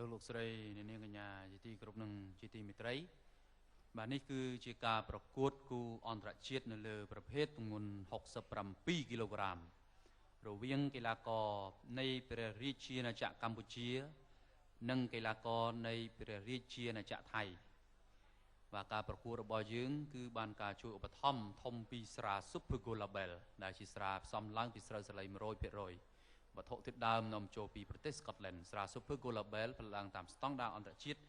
លោកស្រីនាងកញ្ញាជាទីគោរពនិងជាទីមេត្រីបាទនេះគឺជាការប្រកួតគូអន្តរជាតិនៅលើប្រភេទទម្ងន់67គីឡូក្រាមរវាងកីឡាករនៃព្រះរាជាណាចក្រកម្ពុជានិងកីឡាករនៃព្រះរាជាណាចក្រថៃបាទការប្រកួតរបស់យើងគឺបានការជួយឧបត្ថម្ភធំពីស្រា Super Gold Label ដែលជាស្រាផ្សំឡើងពីស្រូវសាលី 100% វត្ថុធាតុដើមនាំចូលពីប្រទេសស្កុតឡែនស្រា Super Gold Label ផលិតឡើងតាមស្តង់ដារអន្តរជាតិ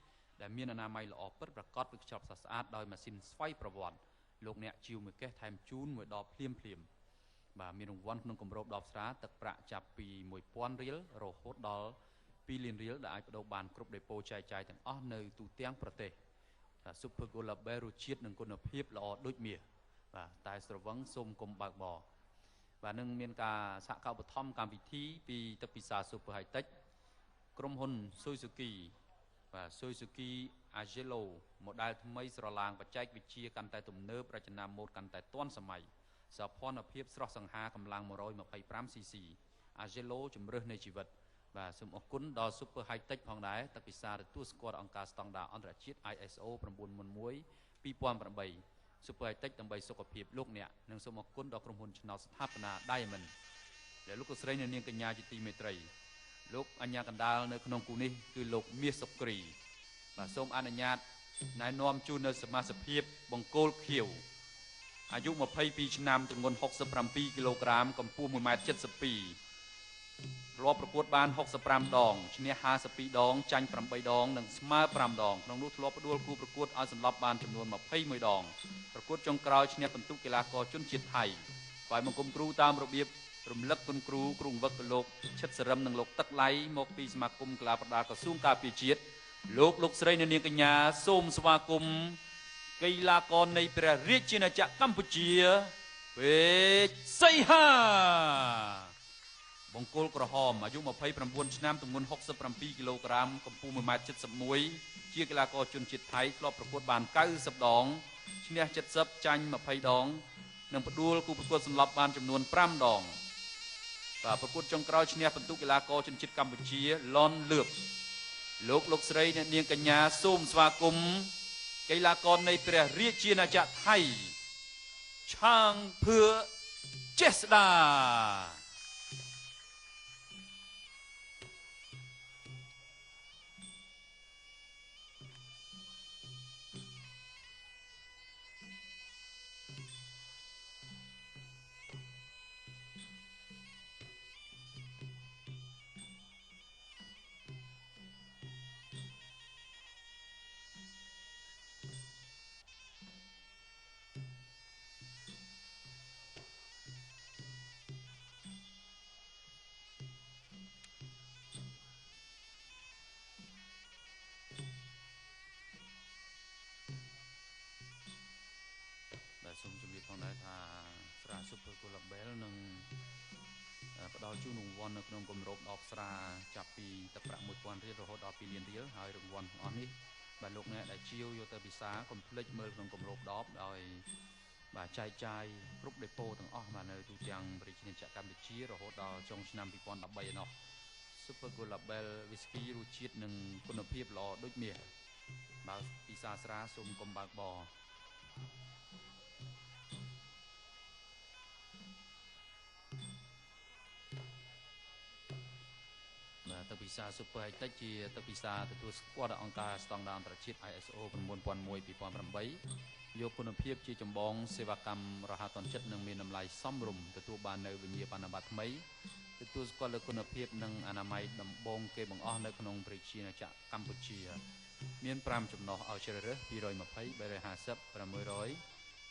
ដែលមានអនាម័យល្អពិតប្រាកដវិខ្ចប់ស្អាតដោយម៉ាស៊ីនស្វ័យប្រវត្តិលោកអ្នកជីវមួយកេះថែមជូនមួយដបភ្លាមបាទមានរង្វាន់ក្នុងគម្របដបស្រាទឹកប្រាក់ចាប់ពី 1000 រៀលរហូតដល់ 2 លានរៀលដែលអាចបដូរបានគ្រប់ដេប៉ូចែកចាយទាំងអស់នៅទូទាំងប្រទេស Super Gold Label រសជាតិនិងគុណភាពល្អដូចមាសបាទតែស្រវឹងសូមកុំបើកបរបាទនឹងមានការសហការឧបត្ថម្ភកម្មវិធីពីទឹកពិសា Super High Tech ក្រុមហ៊ុន Suzuki បាទ Suzuki Agelo ម៉ូដែលថ្មីស្រឡាងបច្ចេកវិទ្យាកាន់តែទំនើបរចនាម៉ូដកាន់តែទាន់សម័យសោភ័ណភាពស្រស់សង្ហាកម្លាំង 125cc Agelo ជំរើសនៃជីវិតបាទសូមអរគុណដល់ Super High Tech ផងដែរទឹកពិសាទទួលស្គាល់អង្គការស្តង់ដារអន្តរជាតិ ISO 911 2008 Super High Tech ដើម្បីសុខភាពលោកអ្នកនិងសូមអរគុណដល់ក្រុមហ៊ុនឆ្នោតស្ថាបនា Diamond ដែលលោកស្រីនាងកញ្ញាជាទីមេត្រីលោកអញ្ញាកណ្ដាលនៅក្នុងគូនេះគឺលោកមាសសុគ្រីបាទសូមអនុញ្ញាតណែនាំជូននៅសមាជិកភាពបង្គោលខៀវអាយុ22ឆ្នាំទម្ងន់67គីឡូក្រាមកម្ពស់ 1m72 ធ្លាប់ប្រកួតបាន65ដងឈ្នះ52ដងចាញ់8ដងនិងស្មើ5ដងក្នុងនោះធ្លាប់ផ្ដួលគូប្រកួតឲ្យសន្លប់បានចំនួន21ដងប្រកួតចុងក្រោយឈ្នះពិន្ទុកីឡាករជនជាតិថៃฝ่ายបង្គំគ្រូតាមរបៀបរំលឹកគុណគ្រូគ្រូបង្វឹកលោកឈិតសរឹមនិងលោកទឹកឡៃមកពីសមាគមកីឡាប្រដាល់ក្រសួងការពារជាតិលោកស្រីនាងកញ្ញាសូមស្វាគមន៍កីឡាករនៃព្រះរាជាណាចក្រកម្ពុជាពេជ្រសីហាបង្គោលក្រហមអាយុ29ឆ្នាំទម្ងន់67គីឡូក្រាមកម្ពស់ 1m71 ជាកីឡាករជនជាតិថៃធ្លាប់ប្រកួតបាន90ដងឈ្នះ70ចាញ់20ដងនិងផ្ដួលគូប្រកួតសន្លប់បានចំនួន5ដងបាទប្រកួតចុងក្រោយឈ្នះពិន្ទុកីឡាករជនជាតិកម្ពុជាឡនលឿបលោកស្រីអ្នកនាងកញ្ញាសូមស្វាគមន៍កីឡាករនៃព្រះរាជាណាចក្រថៃឆាងភឿចេស្តាសូមជម្រាបផងដែរថាស្រា Super Gold Label នឹងផ្ដល់ជូនរង្វាន់នៅក្នុងគម្របដបស្រាចាប់ពីទឹកប្រាក់ 1000 រៀលរហូតដល់ 2 លានរៀលហើយរង្វាន់ទាំងអស់នេះបាទលោកអ្នកដែលជាវយកទៅពិសាកុំភ្លេចមើលក្នុងគម្របដបដោយបាទចែកចាយគ្រប់ដេប៉ូទាំងអស់បាទនៅទូទាំងប្រជាជាតិកម្ពុជារហូតដល់ចុងឆ្នាំ2013ឯណោះ Super Gold Label Whisky រសជាតិនិងគុណភាពល្អដូចមាសបើពិសាស្រាសូមកុំបើកបរទឹកពិសា Super High Tech ជាទឹកពិសាទទួលស្គាល់ដោយអង្គការស្តង់ដារអន្តរជាតិ ISO 9001:2008យកគុណភាពជាចម្បងសេវាកម្មរហ័សទាន់ចិត្តនិងមានតម្លៃសមរម្យទទួលបាននៅវិញ្ញាបនបត្រថ្មីទទួលស្គាល់លើគុណភាពនិងអនាម័យដំបូងគេបង្អស់នៅក្នុងប្រជាជាតិកម្ពុជាមាន5ចំណុះឲ្យជ្រើសរើស220 350 600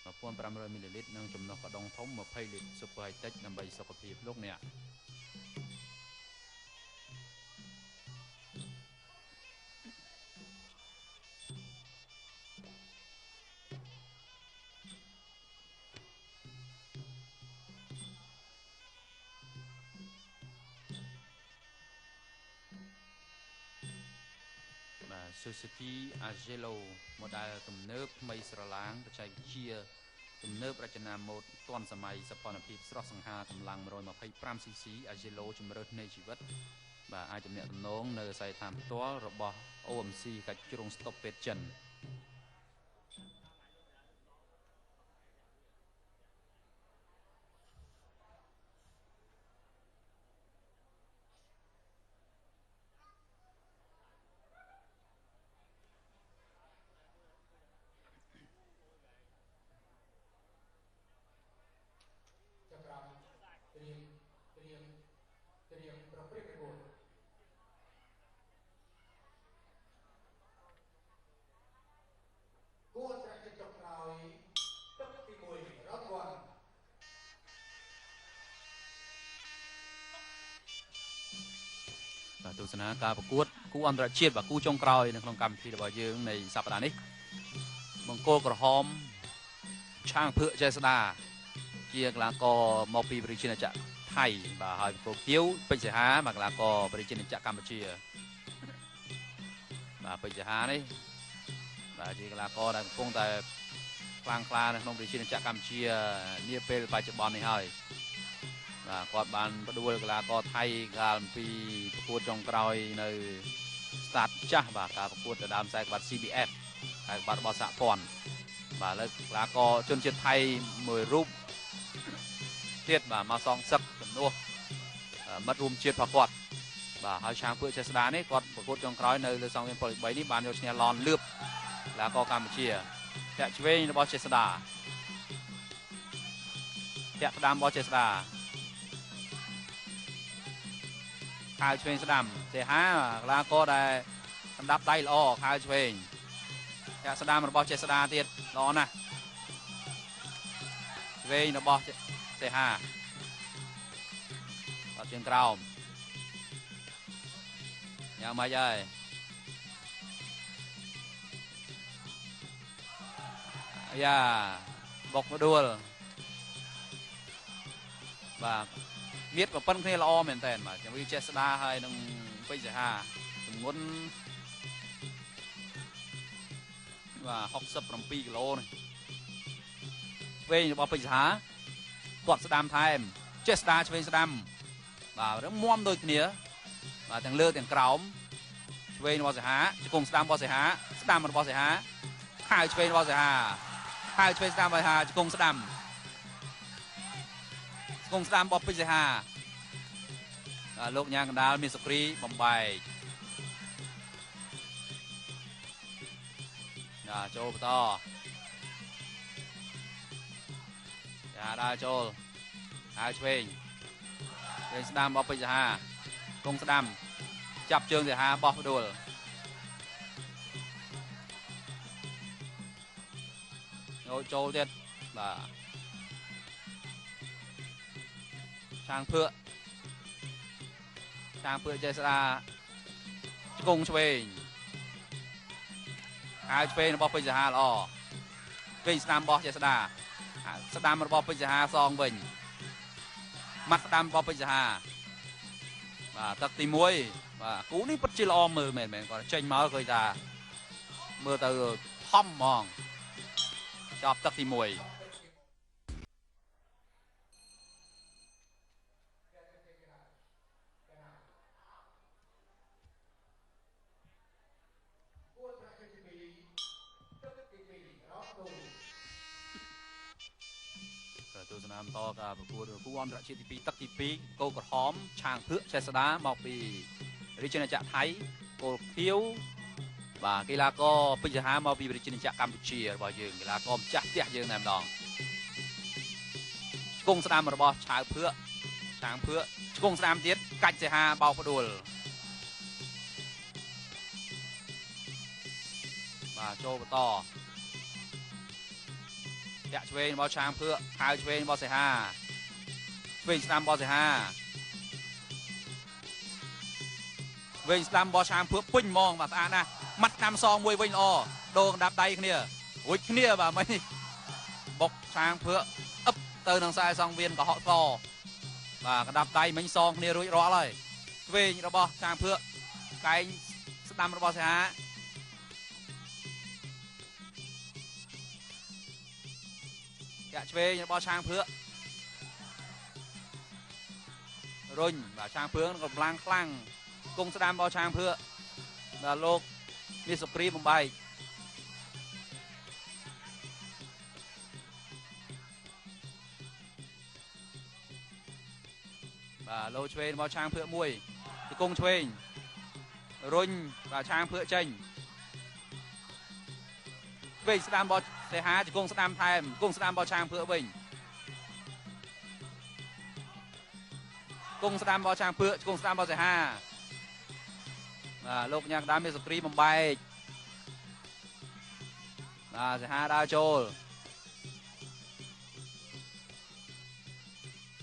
1500 មីលីលីត្រនិងចំណុះកដុងធំ20លីត្រ Super High Tech ដើម្បីសុខភាពលោកអ្នក Suzuki Azelo ម៉ូដែលទំនើបថ្មីស្រឡាងបច្ចេកវិទ្យាទំនើបរចនាម៉ូដទាន់សម័យសព្វនភាពស្រស់សង្ហាកម្លាំង 125cc Azelo ជំរើសនៃជីវិតបាទអាចទំនាក់ទំនងនៅអាស័យដ្ឋានផ្ទាល់របស់ OMC កិច្ចជ្រុងស្តុបពេទ្យចិនទស្សនាការប្រកួតគូអន្តរជាតិបាទគូចុងក្រោយនៅក្នុងកម្មវិធីរបស់យើងនៃសប្តាហ៍នេះបង្គោលក្រហមឆាងភឿកចេស្តាជាកីឡាករមកពីប្រជាជាតិថៃបាទហើយបង្គោលខៀវពេជ្រសហាបាទកីឡាករប្រជាជាតិកម្ពុជាបាទពេជ្រសហានេះបាទជាកីឡាករដែលកំពុងតែខ្លាំងក្លានៅក្នុងប្រជាជាតិកម្ពុជានាពេលបច្ចុប្បន្ននេះហើយបាទគាត់បានផ្ដួលកីឡាករថៃកាលពីប្រកួតចុងក្រោយនៅ start ចាស់បាទការប្រកួតទៅដើមខ្សែក្បាត់ CBF ខ្សែក្បាត់របស់សហព័ន្ធបាទលើកកីឡាករជនជាតិថៃមួយរូបទៀតបាទមកសងសឹកជំនួសមិត្តរួមជាតិរបស់គាត់បាទហើយឆាងភឿកចេស្តានេះគាត់ប្រកួតចុងក្រោយនៅលើសង្វៀនប៉ូលីស3នេះបានយកឈ្នះឡនលឿបកីឡាករកម្ពុជាធាក់ឆ្វេងរបស់ចេស្តាធាក់ក្តាមរបស់ចេស្តាខៅឆ្វេងស្ដាំទេហាកីឡាករដែលសម្ដាប់ដៃល្អខៅឆ្វេងធាក់ស្ដាំរបស់ចេស្តាទៀតល្អណាស់ឆ្វេងរបស់ទេហាអត់ជើងក្រោមយ៉ាងម៉េចហើយយ៉ាបុកផ្ដួលបាទមានប្រព័ន្ធគ្នាល្អមែនតើបាទជំរឿចេស្តាហើយនឹងពេជ្រសហាទម្ងន់បាទ67គីឡូនេះឆ្វេងរបស់ពេជ្រសហាគាត់ស្ដាំថែមចេស្តាឆ្វេងស្ដាំបាទរឹងមាំដូចគ្នាបាទទាំងលើទាំងក្រោមឆ្វេងរបស់សហាជង្គង់ស្ដាំរបស់សហាស្ដាំរបស់សហាខៅឆ្វេងរបស់សហាខៅឆ្វេងស្ដាំរបស់សហាជង្គង់ស្ដាំជង្គង់ស្ដាំរបស់ពេជ្រសហាលោកញ៉ាំកណ្ដាលមានសុគ្រីបំបែកចូលបន្តដើរចូលដើរឆ្វេងស្ដាំរបស់ពេជ្រសហាគង់ស្ដាំចាប់ជើងសហាបោះផ្ដួលចូលទៀតបាទឆាងភឿកចេស្តាជង្គង់ឆ្វេងហើយឆ្វេងរបស់ពេជ្រសហាល្អវិញស្ដាំរបស់ចេស្តាស្ដាំរបស់ពេជ្រសហាសងវិញម៉ាត់ស្ដាំរបស់ពេជ្រសហាបាទទឹកទី1បាទគូនេះពិតជាល្អមើលមែនគាត់ចេញមកឃើញថាមើលទៅធំហ្មងចប់ទឹកទី1ទស្សនាបន្តការប្រកួតគូអន្តរជាតិទី2ទឹកទី2គោក្រហមឆាងភឿកចេស្តាមកពីរាជាណាចក្រថៃគោលខៀវបាទកីឡាករពេជ្រសហាមកពីរាជាណាចក្រកម្ពុជារបស់យើងកីឡាករម្ចាស់ផ្ទះយើងតែម្ដងជង្គង់ស្ដាំរបស់ឆាងភឿកជង្គង់ស្ដាំទៀតកាច់សហាបោកផ្ដួលបាទចូលបន្តតាក់ឆ្វេងរបស់ឆាងភឿកខៅឆ្វេងរបស់សហាឆ្វេងស្ដាំរបស់សហាវិញស្ដាំរបស់ឆាងភឿកពេញហ្មងបាទស្អាតណាស់ម៉ាត់តាមសងមួយវិញល្អដូរកណ្ដាប់ដៃគ្នារួចគ្នាបាទមិញបុកឆាងភឿកអឹបទៅនឹងខ្សែសងវៀនកុហកសបាទកណ្ដាប់ដៃមិញសងគ្នារួចរាល់ហើយឆ្វេងរបស់ឆាងភឿកកែងស្ដាំរបស់សហា Dạ chơi bỏ trang phước rồi và trang phước còn lang khăng cung sẽ đam bỏ trang phước là lô mi sụp ri một bài và lô chơi bỏ trang phước mùi thì cung chơi rồi và trang phước chênh Vinh sẽ đam bỏ xe há thì cung sẽ đam thêm cung sẽ đam bỏ trang phước Vinh cung sẽ đam bỏ trang phước cung sẽ đam bỏ xe há và lúc nhạc đam mi sụp ri một bài và xe há đa chôl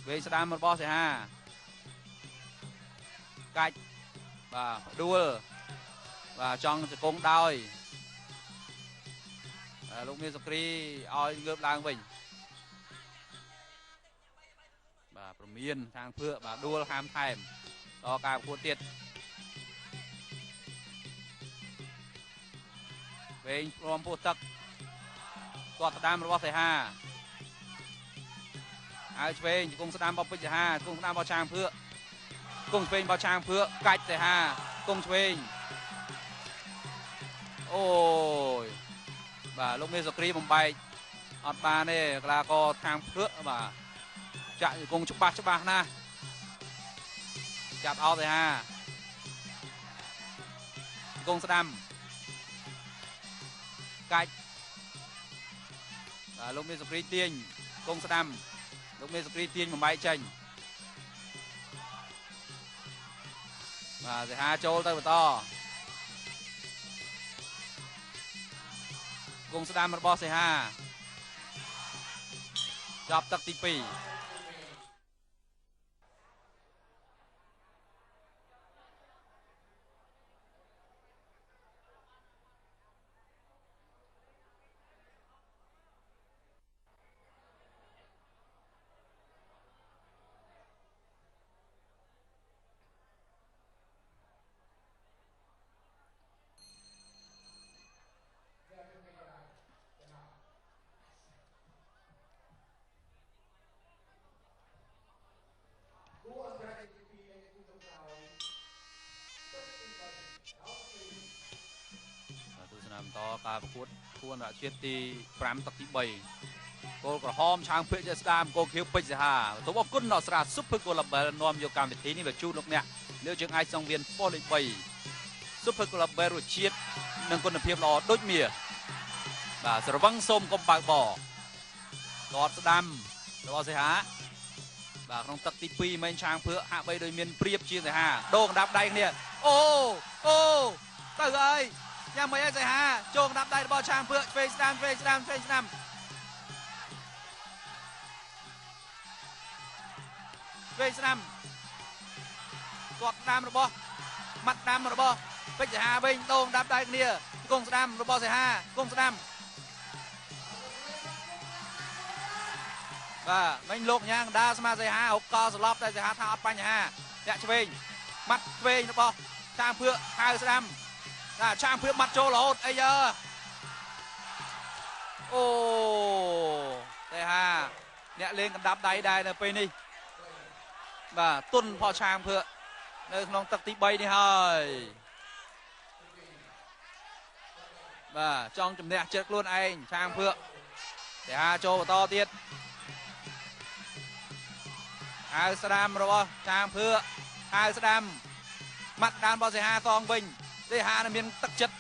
Vinh sẽ đam một bỏ xe há cách và đua và trong cung đôi lúc mi sụp ri oi ngược lang Vinh và miền thang phượng và đua ham thèm to cả cuốn tiệt về prom phụ tắc toát đam rồi sẽ ha ai về cung sẽ đam bao bây giờ ha cung đam bao trang phượng cung về bao trang phượng cách sẽ ha cung về ôi và lúc mi sụp ri một bài ọt ba này là có thang phượng và chạy cùng chụp bạc na chặt ao rồi ha cung sẽ đâm cách lúc mi sụp ri tiên cung sẽ đâm lúc mi sụp ri tiên một bài tranh và rồi ha trôi tay vào to cung sẽ đâm một bò sẽ ha chọc tắc tí pì to cảประกวดควรจะเชียร์ตีพรำตักที่ใบโกลกระหอมช้างเพื่อจะสตามโกคิวปิจฮาตัวบอกกุนนอสระซุปเปอร์โกลาเบลนอมโยการวิธีนี้แบบจูนกเนี่ยเลี้ยวจึงไอซองเวียนโปลิใบซุปเปอร์โกลาเบลรูเชียร์หนึ่งคนเพียบรอด้วยเมียบ่าสระวังส้มกบปากบ่อกอดสดำแล้วสิฮะบ่าของตักที่ปีไม่ช้างเพื่อหาใบโดยเมียนเปรียบเชียร์สิฮะโด่งดับได้เนี่ยโอ้ตายเลยยังไม่ได้ใจฮะโจงนับได้บอลช้างเพื่อเฟสดามเฟสดามกอดดามระบอมัดดามระบอเฟสฮาบิงโจงนับได้เนี่ยกงสดามระบอใส่ฮากงสดามว่าไม่ลกยังดาสมาใส่ฮาหกกอสล็อปได้ใส่ฮาท่าอัดปัญญาเนี่ยชเวงมัดเวงระบอช้างเพื่อฮาสดามช่างเพื่อมัดโจโลดไอ้เยอะโอ้แต่ฮะเนี่ยเล่นกันดับได้ในปีนี้บ่าตุนพอช่างเพื่อในน้องตักตีใบนี่เฮ้ยบ่าจ้องจุ่มเนี่ยเจ็ดล้วนเองช่างเพื่อแต่ฮะโจต่อเตี้ยฮาสดามรอช่างเพื่อฮาสดามมัดดานบอลเสียฮาซองบิงได้หาในเมียนตักจัด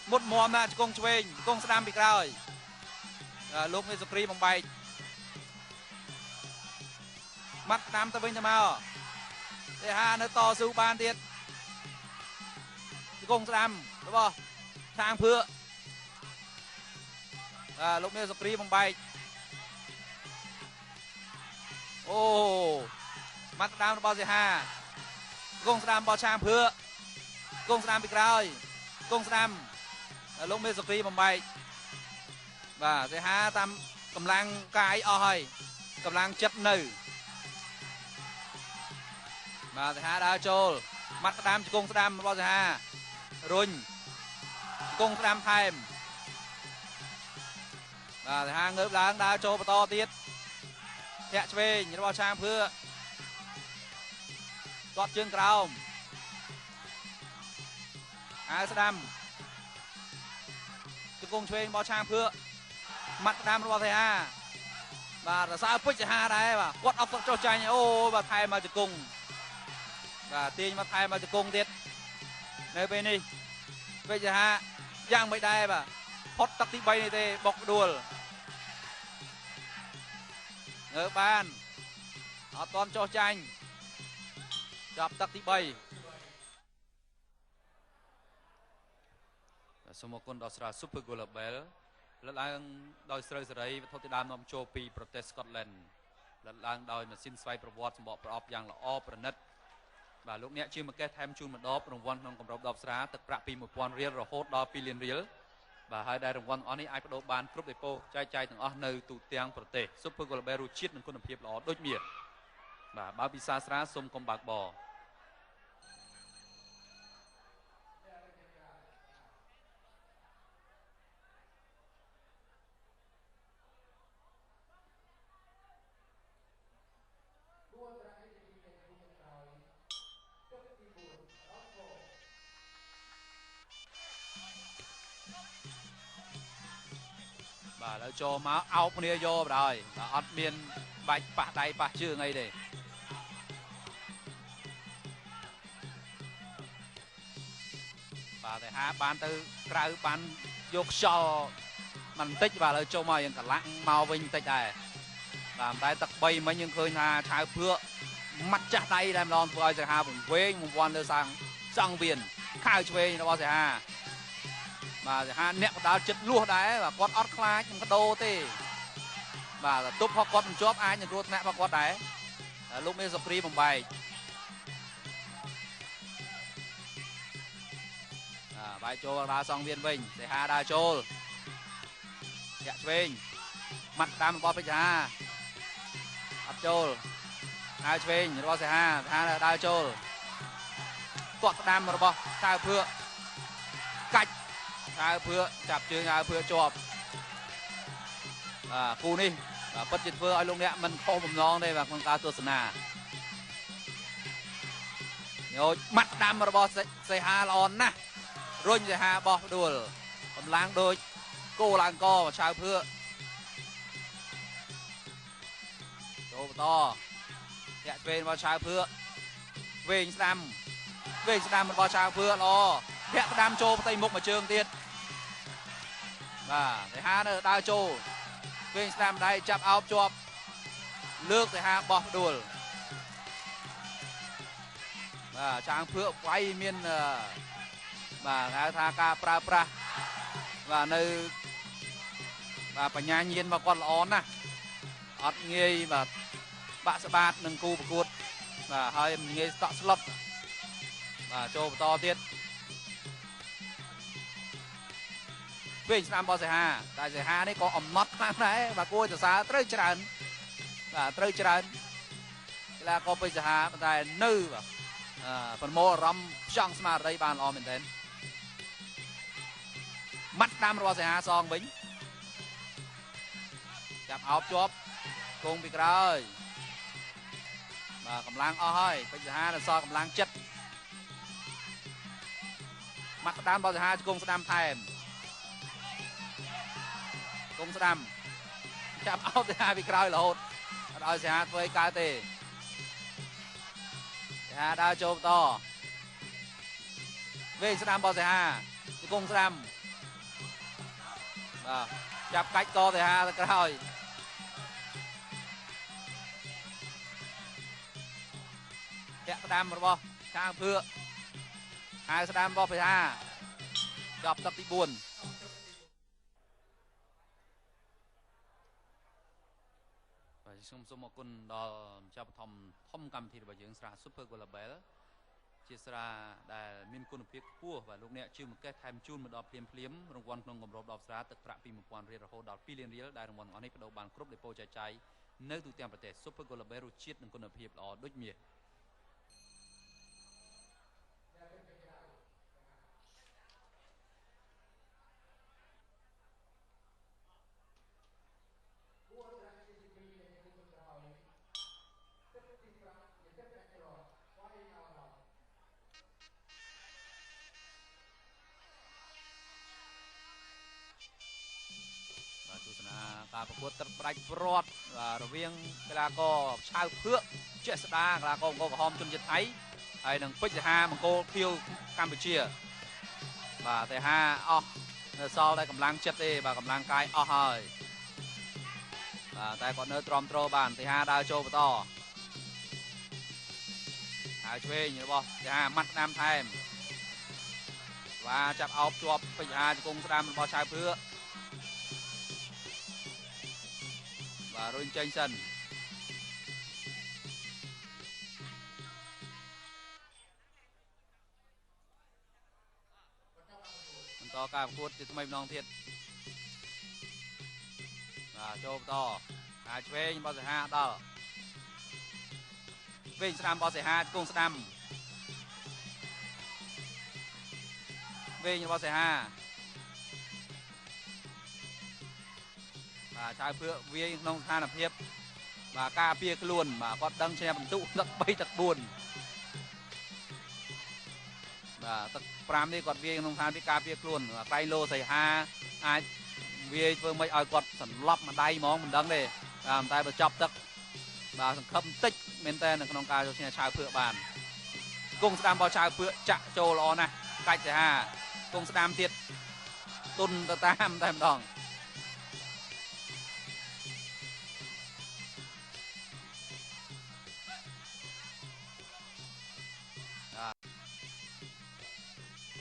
หมดมอมนะจะกงช่วยกงสนามปีกเลยลูกในสกรีมไปมัดน้ำตะวินจะมาได้หาในต่อสู้บานเตียดกงสนามหรือเปล่าทางเพื่อลูกในสกรีมไปโอ้มัดน้ำบอลเสียหากงสนามบอลช้างเพื่อกงสนามปีกเลยกงสนามลงเมสกรีบำบัดบ่าเสียหาตามกำลังกายอ้อยกำลังจัดหนึ่งบ่าเสียหาดาวโจลมัดสนามกงสนามบ่าเสียหารุ่นกงสนามไทม์บ่าเสียหาเงือบล้างดาวโจลต่อติด ធាក់ឆ្វេងរបស់ឆាងភឿទាត់ជើងក្រោមអាវស្ដាំជង្គង់ឆ្វេងរបស់ឆាងភឿម៉ាត់ក្តាមរបស់សៃហាបាទរសើពេជ្រសៃហាដែរបាទគាត់អត់គាត់ចុះចាញ់អូបាទថែមមកជង្គង់បាទទាញមកថែមមកជង្គង់ទៀតនៅពេលនេះពេជ្រសៃហាយ៉ាងមិនដែរបាទផុតទឹកទី3នេះទេបុកដួលងើបានអត់តន់ចុះចាញ់ចាប់ទឹកទី3សូមអរគុណដល់ស្រា Super Global លើកឡើងដោយស្រូវសេរីវត្ថុធាតុដើមនាំចូលពីប្រទេស Scotland លើកឡើងដោយម៉ាស៊ីនស្វ័យប្រវត្តិសម្បកប្រអប់យ៉ាងល្អប្រណិតបាទលោកអ្នកជាមកកេះថែមជូនម្ដងរង្វាន់ក្នុងកម្រិត10ស្រាទឹកប្រាក់ពី 1000 រៀលរហូតដល់ 2 លានរៀលបាទហើយដែលរង្វាន់អស់នេះអាចបដូរបានគ្រប់ដេប៉ូចែកចាយទាំងអស់នៅទូទាំងប្រទេស Super Global រសជាតិនិងគុណភាពល្អដូចមាសបាទបើពិសាស្រាសូមកុំបើកបរបាទឥឡូវចូលមកអោបគ្នាយកបណ្ដោយបាទអត់មានបាច់ប៉ះដៃប៉ះជើងអីទេបាទតែហាបានទៅក្រៅបានយកខ្យល់បន្តិចបាទឥឡូវចូលមកយើងកលាក់មកវិញបន្តិចដែរបាទតែទឹក3មិញយើងឃើញថាឆៅភឿម៉ាត់ចាស់ដៃតែម្ដងធ្វើឲ្យសៃហាវង្វេងបំវាន់លើសង្វៀនខៅឆ្វេងរបស់សៃហាបាទសៃហាអ្នកបដាល់ចិត្តលួសដែរបាទគាត់អត់ខ្លាចនឹងកដោទេបាទទប់ផងគាត់មិនជាប់អាចនឹងគ្រោះថ្នាក់ផងគាត់ដែរលោកមានសុព្រីបំបែកបែកចូលដើរសងវៀនវិញសៃហាដើរចូលធាក់ឆ្វេងម៉ាត់តាមរបស់ពេជ្រហាអត់ចូលដើរឆ្វេងរបស់សៃហាដើរចូលគាត់ស្ដាំរបស់ឆៅភឿកាច់ឆៅភឿចាប់ជើងឆៅភឿជាប់គូនេះពិតជាធ្វើឲ្យលោកអ្នកមិនខុសបំណងទេបាទក្នុងការទស្សនាយោម៉ាត់ដាំរបស់សៃហាល្អណាស់រុញសៃហាបោះដួលកម្លាំងដូចគោឡើងកឆៅភឿចូលបន្តធាក់ឆ្វេងរបស់ឆៅភឿវែងស្ដាំរបស់ឆៅភឿល្អធាក់ស្ដាំចូលផ្ទៃមុខមួយជើងទៀតបាទសៃហានៅដើរចូលវែងស្ដាំដៃចាប់អោបជាប់លើកសៃហាបោះដួលបាទឆាងភឿវាយមានបាទហៅថាការប្រើប្រាស់បាទនៅបាទបញ្ញាញាណរបស់គាត់ល្អណាស់អត់ងាយបាទបាក់ស្បាតនឹងគូប្រកួតបាទហើយមិនងាយស្តក់ស្លុតបាទចូលបន្តទៀតវិញស្នាមរបស់សៃហាតែសៃហានេះក៏អំណត់ខ្លាំងដែរបាទគួរសរសើរត្រូវច្រើនបាទត្រូវច្រើនកីឡាករពេជ្រសៃហាតែនៅបាទប្រមូលអារម្មណ៍ផ្ចង់ស្មារតីបានល្អមែនទែនម៉ាត់តាមរបស់សៃហាសងវិញចាប់អោបជាប់គង់ពីក្រោយបាទកម្លាំងអស់ហើយពេជ្រសៃហានៅសល់កម្លាំងចិត្តម៉ាត់តាមរបស់សៃហាគង់ស្ដាំថែមគង់ស្ដាំចាប់អោបសៃហាពីក្រោយរហូតអត់ឲ្យសៃហាធ្វើឲ្យកើតទេសៃហាដើរចូលបន្តវែងស្ដាំរបស់សៃហាគង់ស្ដាំបាទចាប់កាច់កសៃហាទៅក្រោយធាក់ស្ដាំរបស់ឆាងភឿហៅស្ដាំរបស់ពេជ្រហាចាប់ទឹកទី4បាទសូមអរគុណដល់ម្ចាស់បឋមធំកម្មវិធីរបស់យើងស្រា Super Global ជាស្រាដែលមានគុណភាពខ្ពស់បាទលោកអ្នកជឿមកកេះថែមជូនមកដល់ភ្លាមរង្វាន់ក្នុងកម្រិត10ស្រាទឹកប្រាក់ពី 1000 រៀលរហូតដល់ 2 លានរៀលដែលរង្វាន់អស់នេះបដូរបានគ្រប់ដេប៉ូចែកចាយនៅទូទាំងប្រទេស Super Global រសជាតិនិងគុណភាពល្អដូចមាស ការប្រកួតទឹកផ្ដាច់ព្រាត់រវាងកីឡាករឆៅភឿកជាស្ដាកីឡាករអង្គរក្រហមជនជាតិថៃហើយនឹងពេជ្រសហាមង្គលខៀវកម្ពុជាបាទតែហាអស់នៅសល់តែកម្លាំងចិត្តទេបាទកម្លាំងកាយអស់ហើយបាទតែគាត់នៅទ្រាំទ្របានទេហាដើរចូលបន្តហើយឆ្វេងរបស់ទេហាម៉ាត់ស្ដាមថែមបាទចាប់អោបជាប់ពេជ្រសហាជង្គង់ស្ដាមរបស់ឆៅភឿកបាទរុញចេញសិនបន្តការប្រកួតជាថ្មីម្ដងទៀតបាទចូលបន្តហើយឆ្វេងរបស់សេហាដល់វិញស្ដាំរបស់សេហាជង្គង់ស្ដាំវិញរបស់សេហាបាទឆៅភឿកវាយក្នុងស្ថានភាពបាទការពារខ្លួនបាទគាត់ដឹងឈ្នះបន្ទុកទឹក3ទឹក4បាទទឹក5នេះគាត់វាយក្នុងស្ថានភាពការពារខ្លួនក្រៃលោសីហាអាចវាយធ្វើមិនឲ្យគាត់សន្លប់មួយដៃហ្មងមិនដឹងទេតែបើចាប់ទឹកបាទសង្ឃឹមតិចមែនតើនៅក្នុងការយកឈ្នះឆៅភឿកបានគង់ស្ដាំបោះឆៅភឿកចាក់ចូលល្អណាស់កាច់សីហាគង់ស្ដាំទៀតទុនទៅតាមតែម្ដង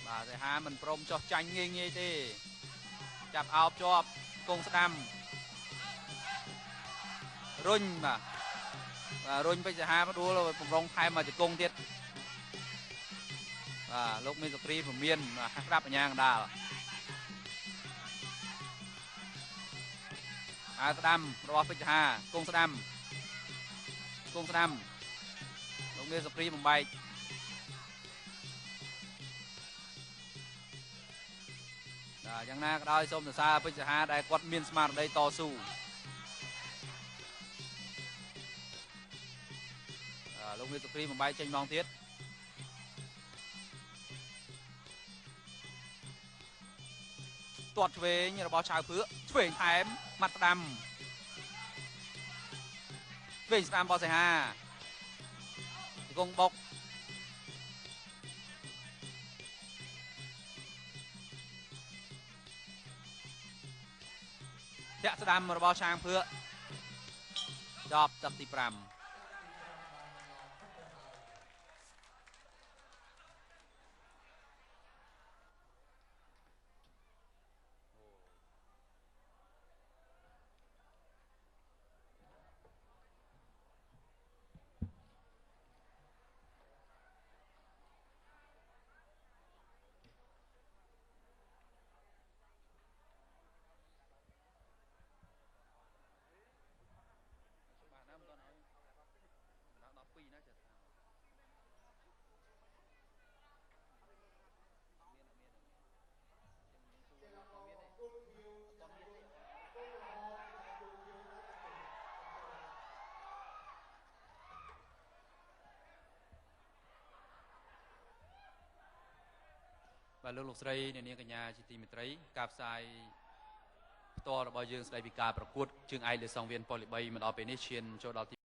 បាទសីហាមិនព្រមចោះចាញ់ងាយងាយទេចាប់អោបជាប់គង់ស្ដាំរុញបាទរុញពេជ្រសហាដួលបំរុងថែមមកជង្គង់ទៀតបាទលោកមេសុគ្រីពមៀនស្ដាប់បញ្ញាកណ្ដាលហើយស្ដាំរបស់ពេជ្រសហាគង់ស្ដាំលោកមេសុគ្រីបំបែកយ៉ាងណាក៏ដោយសូមសរសើរពេជ្រសហាដែលគាត់មានស្មារតីតស៊ូលោកមេសុគ្រីបំបែកចេញម្ដងទៀតទាត់ឆ្វេងរបស់ឆៅភឿកឆ្វេងថែមម៉ាត់ស្ដាំឆ្វេងស្ដាំរបស់សីហាជង្គង់បុកធាក់ស្ដាំរបស់ឆាងភឿកចប់ទឹកទី5បាទលោកស្រីអ្នកនាងកញ្ញាជាទីមេត្រីការផ្សាយផ្ទាល់របស់យើងស្ដីពីការប្រកួតជើងឯកលើសង្វៀនប៉ូលី3មកដល់ពេលនេះឈានចូលដល់